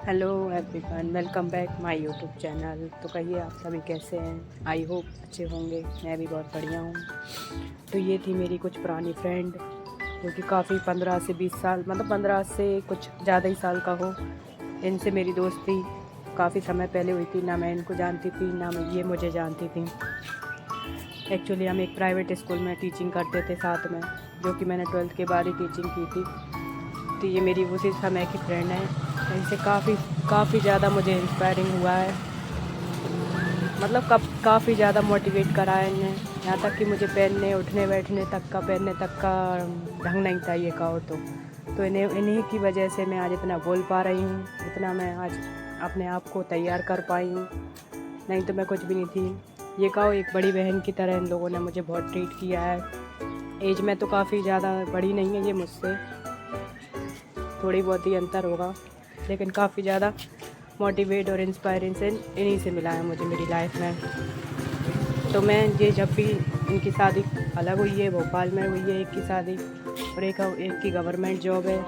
Hello everyone, welcome back my YouTube channel. तो कहिए आप सभी कैसे हैं। आई होप अच्छे होंगे। मैं भी बहुत बढ़िया हूँ। तो ये थी मेरी कुछ पुरानी फ्रेंड जो कि काफ़ी 15 से 20 साल, मतलब 15 से कुछ ज़्यादा ही साल का हो। इनसे मेरी दोस्ती काफ़ी समय पहले हुई थी। ना मैं इनको जानती थी, ना ये मुझे जानती थी। एक्चुअली हम एक प्राइवेट स्कूल में टीचिंग करते थे साथ में, जो कि मैंने 12th के बाद ही टीचिंग की थी। तो ये मेरी उसी समय की फ्रेंड है। इनसे काफ़ी ज़्यादा मुझे इंस्पायरिंग हुआ है, मतलब काफ़ी ज़्यादा मोटिवेट करा है इन्हें। यहाँ तक कि मुझे पहनने उठने बैठने तक का ढंग नहीं था, ये कहो तो इन्हीं की वजह से मैं आज इतना बोल पा रही हूँ, इतना मैं आज अपने आप को तैयार कर पाई हूँ। नहीं तो मैं कुछ भी नहीं थी। ये कहो एक बड़ी बहन की तरह इन लोगों ने मुझे बहुत ट्रीट किया है। एज में तो काफ़ी ज़्यादा बड़ी नहीं है ये मुझसे, थोड़ी बहुत ही अंतर होगा, लेकिन काफ़ी ज़्यादा मोटिवेट और इंस्पायरेशन इन्हीं से मिला है मुझे मेरी लाइफ में। तो मैं ये जब भी इनकी शादी अलग हुई है, भोपाल में हुई है एक की शादी, और एक की गवर्नमेंट जॉब है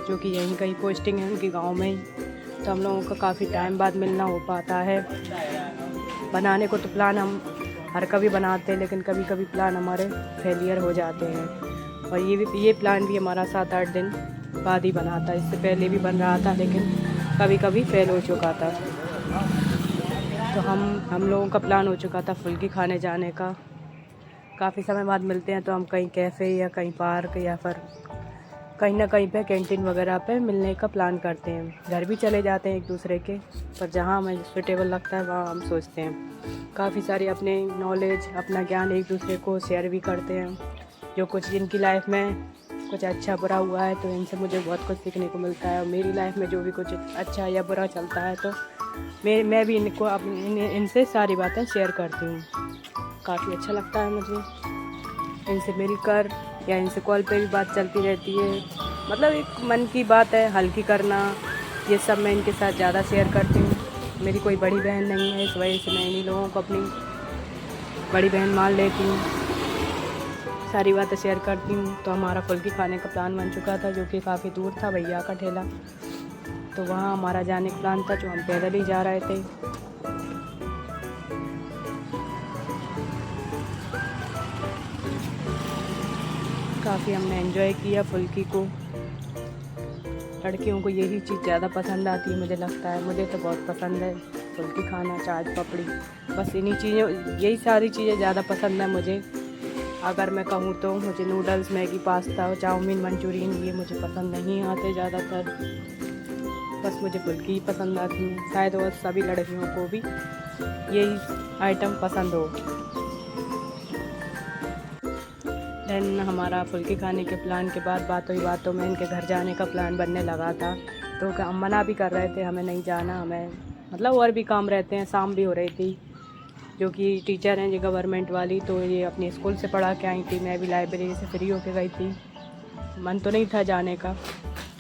जो कि यहीं कहीं पोस्टिंग है उनकी गांव में ही। तो हम लोगों का काफ़ी टाइम बाद मिलना हो पाता है। बनाने को तो प्लान हम हर कभी बनाते हैं, लेकिन कभी कभी प्लान हमारे फेलियर हो जाते हैं। और ये प्लान भी हमारा 7-8 दिन बाद ही बना था। इससे पहले भी बन रहा था, लेकिन कभी कभी फेल हो चुका था। तो हम लोगों का प्लान हो चुका था फुल्की खाने जाने का। काफ़ी समय बाद मिलते हैं तो हम कहीं कैफ़े या कहीं पार्क या फिर कहीं ना कहीं पे कैंटीन वगैरह पे मिलने का प्लान करते हैं। घर भी चले जाते हैं एक दूसरे के, पर जहाँ हमें सुटेबल लगता है वहाँ हम सोचते हैं। काफ़ी सारी अपने नॉलेज, अपना ज्ञान एक दूसरे को शेयर भी करते हैं। जो कुछ जिनकी लाइफ में कुछ अच्छा बुरा हुआ है तो इनसे मुझे बहुत कुछ सीखने को मिलता है। और मेरी लाइफ में जो भी कुछ अच्छा या बुरा चलता है तो मैं भी इनको इनसे सारी बातें शेयर करती हूँ। काफ़ी अच्छा लगता है मुझे इनसे मिलकर, या इनसे कॉल पे भी बात चलती रहती है। मतलब एक मन की बात है हल्की करना, ये सब मैं इनके साथ ज़्यादा शेयर करती हूँ। मेरी कोई बड़ी बहन नहीं है, इस वजह से मैं इन्हीं लोगों को अपनी बड़ी बहन मान लेती हूँ, सारी बातें शेयर करती हूँ। तो हमारा फुल्की खाने का प्लान बन चुका था, जो कि काफ़ी दूर था, भैया का ठेला। तो वहाँ हमारा जाने का प्लान था, जो हम पैदल ही जा रहे थे। काफ़ी हमने एंजॉय किया फुल्की को। लड़कियों को यही चीज़ ज़्यादा पसंद आती है मुझे लगता है। मुझे तो बहुत पसंद है फुल्की खाना, चाट पपड़ी, बस इन्हीं चीज़ों, यही सारी चीज़ें ज़्यादा पसंद है मुझे। अगर मैं कहूँ तो मुझे noodles, Maggi, pasta, chowmein, Manchurian ये मुझे पसंद नहीं आते ज़्यादातर। बस मुझे फुल्की ही पसंद आती है। शायद और सभी लड़कियों को भी यही आइटम पसंद हो। देन हमारा फुल्की खाने के प्लान के बाद बातों ही बातों में इनके घर जाने का प्लान बनने लगा था। तो हम मना भी कर रहे थे, हमें नहीं जाना, हमें मतलब और भी काम रहते हैं। शाम भी हो रही थी, जो कि टीचर हैं ये गवर्नमेंट वाली, तो ये अपने स्कूल से पढ़ा के आई थी। मैं भी लाइब्रेरी से फ्री होके गई थी। मन तो नहीं था जाने का,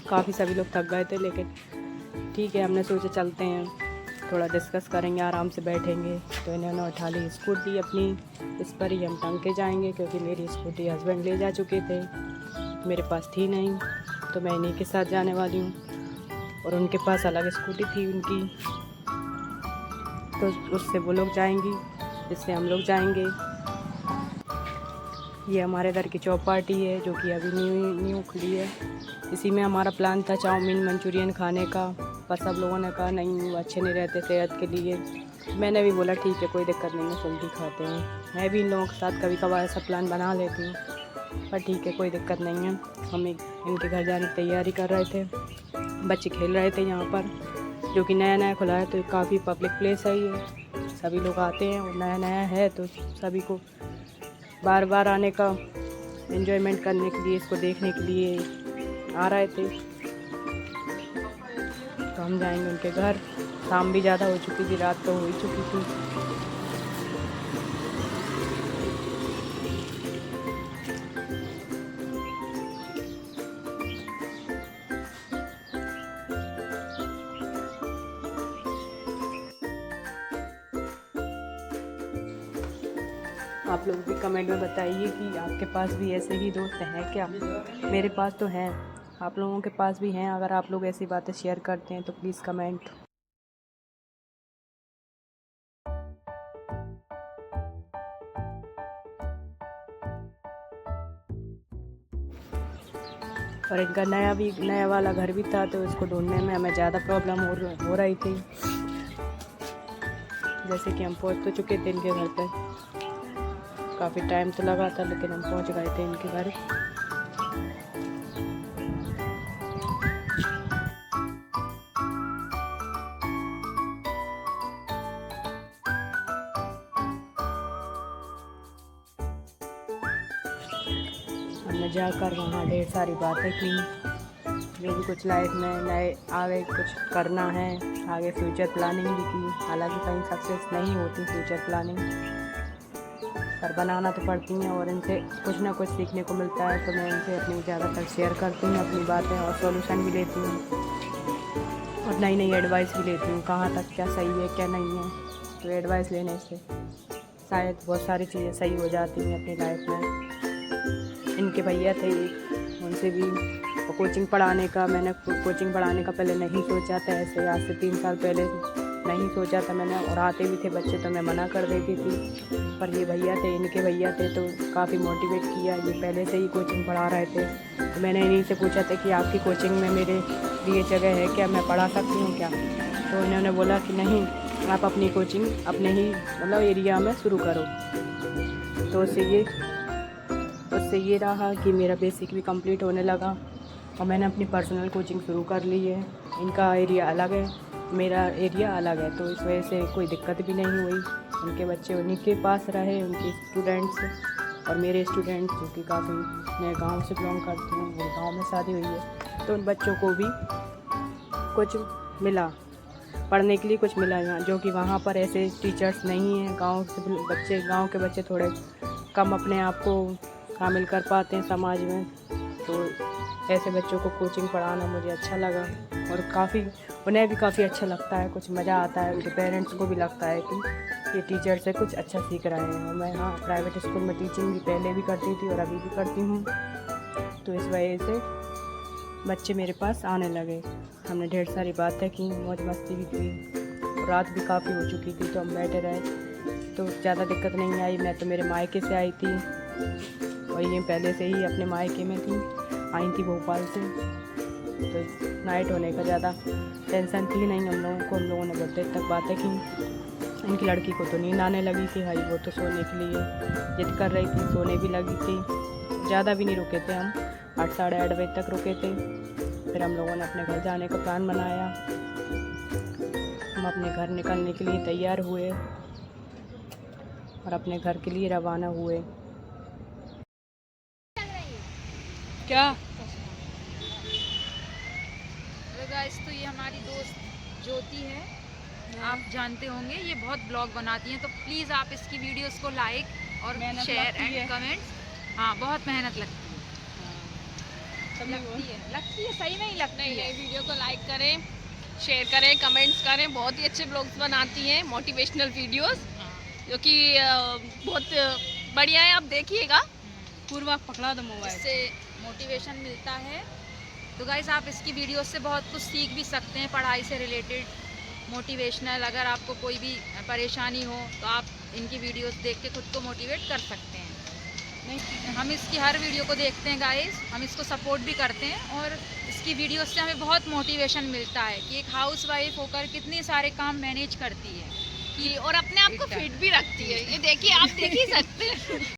काफ़ी सभी लोग थक गए थे, लेकिन ठीक है, हमने सोचा चलते हैं, थोड़ा डिस्कस करेंगे, आराम से बैठेंगे। तो इन्होंने उठा ली स्कूटी अपनी, इस पर ही हम टंग के जाएंगे, क्योंकि मेरी स्कूटी हस्बैंड ले जा चुके थे, मेरे पास थी नहीं। तो मैं इन्हीं के साथ जाने वाली हूँ, और उनके पास अलग स्कूटी थी उनकी, तो उससे वो लोग जाएंगी, जिससे हम लोग जाएंगे। ये हमारे इधर की चौपाटी है, जो कि अभी न्यू खुली है। इसी में हमारा प्लान था चाउमीन मंचूरियन खाने का, पर सब लोगों ने कहा नहीं, वो अच्छे नहीं रहते सेहत के लिए। मैंने भी बोला ठीक है, कोई दिक्कत नहीं है, फुल्की खाते हैं। मैं भी इन लोगों के साथ कभी कभार ऐसा प्लान बना लेती हूँ, पर ठीक है, कोई दिक्कत नहीं है। हम इनके घर जाने की तैयारी कर रहे थे। बच्चे खेल रहे थे यहाँ पर, जो कि नया नया खुला है, तो काफ़ी पब्लिक प्लेस है ये, सभी लोग आते हैं, और नया नया है तो सभी को बार बार आने का, एंजॉयमेंट करने के लिए, इसको देखने के लिए आ रहे थे। तो हम जाएंगे उनके घर। शाम भी ज़्यादा हो चुकी थी, रात तो हो ही चुकी थी। आप लोग भी कमेंट में बताइए कि आपके पास भी ऐसे ही दोस्त हैं क्या। मेरे पास तो हैं, आप लोगों के पास भी हैं? अगर आप लोग ऐसी बातें शेयर करते हैं तो प्लीज़ कमेंट। और इनका नया वाला घर भी था, तो इसको ढूंढने में हमें ज़्यादा प्रॉब्लम हो रही थी। जैसे कि हम पहुंच तो चुके थे इनके घर पे, काफ़ी टाइम तो लगा था, लेकिन हम पहुंच गए थे इनके घर। हमने जाकर वहाँ ढेर सारी बातें की, जो भी कुछ लाइफ में नए आगे कुछ करना है, आगे फ्यूचर प्लानिंग भी की। हालांकि कहीं सक्सेस नहीं होती फ्यूचर प्लानिंग, पर बनाना तो पड़ती हैं, और इनसे कुछ ना कुछ सीखने को मिलता है। तो मैं इनसे अपनी ज़्यादातर शेयर करती हूँ अपनी बातें, और सॉल्यूशन भी लेती हूँ, और नई नई एडवाइस भी लेती हूँ, कहाँ तक क्या सही है क्या नहीं है। तो एडवाइस लेने से शायद बहुत सारी चीज़ें सही हो जाती हैं अपनी लाइफ में। इनके भैया थे, उनसे भी कोचिंग पढ़ाने का, मैंने कोचिंग पढ़ाने का पहले नहीं सोचा था, ऐसे आज से 3 साल पहले नहीं सोचा था मैंने, और आते भी थे बच्चे तो मैं मना कर देती थी। पर ये भैया थे, इनके भैया थे, तो काफ़ी मोटिवेट किया। ये पहले से ही कोचिंग पढ़ा रहे थे, तो मैंने इन्हीं से पूछा था कि आपकी कोचिंग में मेरे लिए जगह है क्या, मैं पढ़ा सकती हूँ क्या? तो इन्होंने बोला कि नहीं, आप अपनी कोचिंग अपने ही मतलब एरिया में शुरू करो। तो उससे ये रहा कि मेरा बेसिक भी कंप्लीट होने लगा, और मैंने अपनी पर्सनल कोचिंग शुरू कर ली है। इनका एरिया अलग है, मेरा एरिया अलग है, तो इस वजह से कोई दिक्कत भी नहीं हुई। उनके बच्चे उन्हीं के पास रहे, उनके स्टूडेंट्स और मेरे स्टूडेंट्स, जो कि काफ़ी मैं गांव से बिलोंग करती हूँ, वो गांव में शादी हुई है, तो उन बच्चों को भी कुछ मिला, पढ़ने के लिए कुछ मिला यहाँ, जो कि वहाँ पर ऐसे टीचर्स नहीं हैं। गांव के बच्चे थोड़े कम अपने आप को शामिल कर पाते हैं समाज में, तो ऐसे बच्चों को कोचिंग पढ़ाना मुझे अच्छा लगा, और काफ़ी उन्हें भी काफ़ी अच्छा लगता है, कुछ मज़ा आता है, उनके पेरेंट्स को भी लगता है कि ये टीचर से कुछ अच्छा सीख रहे हैं। और मैं यहाँ प्राइवेट स्कूल में टीचिंग भी पहले भी करती थी और अभी भी करती हूँ, तो इस वजह से बच्चे मेरे पास आने लगे। हमने ढेर सारी बातें की, मौज मस्ती भी की, रात भी काफ़ी हो चुकी थी, तो हम बैठे रहे, तो ज़्यादा दिक्कत नहीं आई। मैं तो मेरे मायके से आई थी, और ये पहले से ही अपने मायके में थी, आई थी भोपाल से, तो नाइट होने का ज़्यादा टेंशन थी नहीं हम लोगों ने बहुत देर तक बातें की। इनकी लड़की को तो नींद आने लगी थी, भाई वो तो सोने के लिए जिद कर रही थी, सोने भी लगी थी। ज़्यादा भी नहीं रुके थे हम, 8 साढ़े 8 बजे तक रुके थे। फिर हम लोगों ने अपने घर जाने का प्लान बनाया, हम अपने घर निकलने के लिए तैयार हुए और अपने घर के लिए रवाना हुए। क्या गाइस, तो ये हमारी दोस्त ज्योति है, आप जानते होंगे, ये बहुत ब्लॉग बनाती हैं, तो प्लीज़ आप इसकी वीडियोस को लाइक और शेयर एंड कमेंट्स। हाँ, बहुत मेहनत लगती है सही में ही लगती है। वीडियो को लाइक करें, शेयर करें, कमेंट्स करें। बहुत ही अच्छे ब्लॉग्स बनाती हैं, मोटिवेशनल वीडियोस, जो कि बहुत बढ़िया है। आप देखिएगा, पूर्वा पकड़ा दो मोबाइल, इससे मोटिवेशन मिलता है। तो गाइस, आप इसकी वीडियो से बहुत कुछ सीख भी सकते हैं, पढ़ाई से रिलेटेड, मोटिवेशनल। अगर आपको कोई भी परेशानी हो तो आप इनकी वीडियोस देख के खुद को मोटिवेट कर सकते हैं। हम इसकी हर वीडियो को देखते हैं गाइस, हम इसको सपोर्ट भी करते हैं, और इसकी वीडियोस से हमें बहुत मोटिवेशन मिलता है कि एक हाउसवाइफ होकर कितने सारे काम मैनेज करती है, और अपने आप को फिट भी रखती है। ये देखिए, आप देख ही सकते हैं।